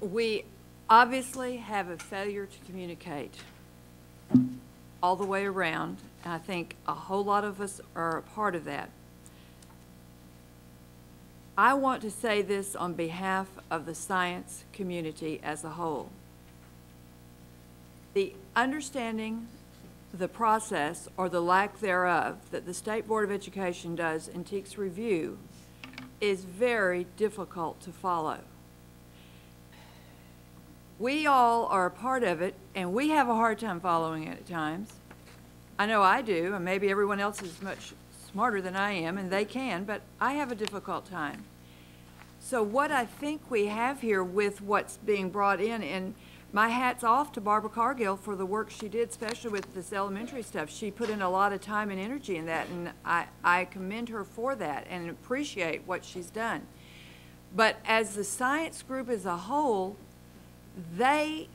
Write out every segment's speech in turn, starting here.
We obviously have a failure to communicate all the way around, and I think a whole lot of us are a part of that. I want to say this on behalf of the science community as a whole. The understanding the process, or the lack thereof, that the State Board of Education does in TEKS review is very difficult to follow. We all are a part of it, and we have a hard time following it at times. I know I do, and maybe everyone else is much smarter than I am, and they can, but I have a difficult time. So what I think we have here with what's being brought in, and my hat's off to Barbara Cargill for the work she did, especially with this elementary stuff. She put in a lot of time and energy in that, and I commend her for that and appreciate what she's done. But as the science group as a whole, they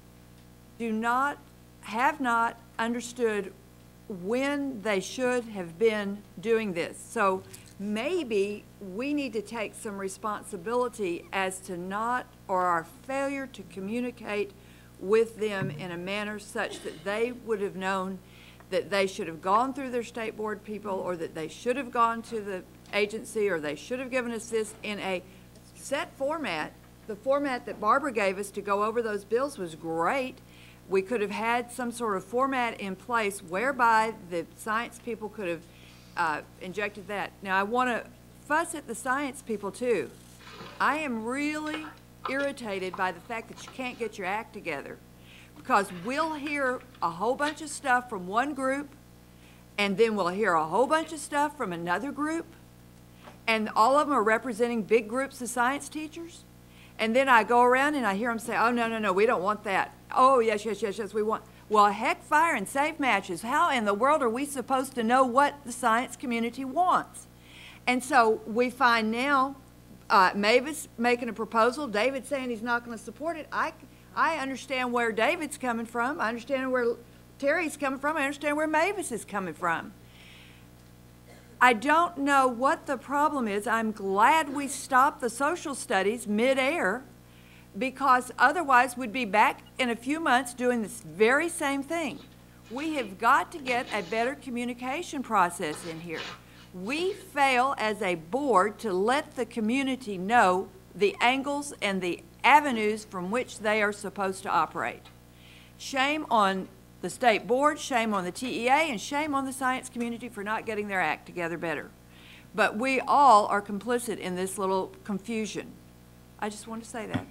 have not understood when they should have been doing this. So maybe we need to take some responsibility as to our failure to communicate with them in a manner such that they would have known that they should have gone through their state board people, or that they should have gone to the agency, or they should have given us this in a set format. The format that Barbara gave us to go over those bills was great. We could have had some sort of format in place whereby the science people could have injected that. Now, I want to fuss at the science people too. I am really irritated by the fact that you can't get your act together, because we'll hear a whole bunch of stuff from one group, and then we'll hear a whole bunch of stuff from another group, and all of them are representing big groups of science teachers. And then I go around and I hear them say, oh, no, no, no, we don't want that. Oh, yes, yes, yes, yes, we want. Well, heck, fire and save matches. How in the world are we supposed to know what the science community wants? And so we find now Mavis making a proposal, David saying he's not going to support it. I understand where David's coming from. I understand where Terry's coming from. I understand where Mavis is coming from. I don't know what the problem is. I'm glad we stopped the social studies mid-air, because otherwise we'd be back in a few months doing this very same thing. We have got to get a better communication process in here. We fail as a board to let the community know the angles and the avenues from which they are supposed to operate. Shame on the state board, shame on the TEA, and shame on the science community for not getting their act together better. But we all are complicit in this little confusion. I just want to say that.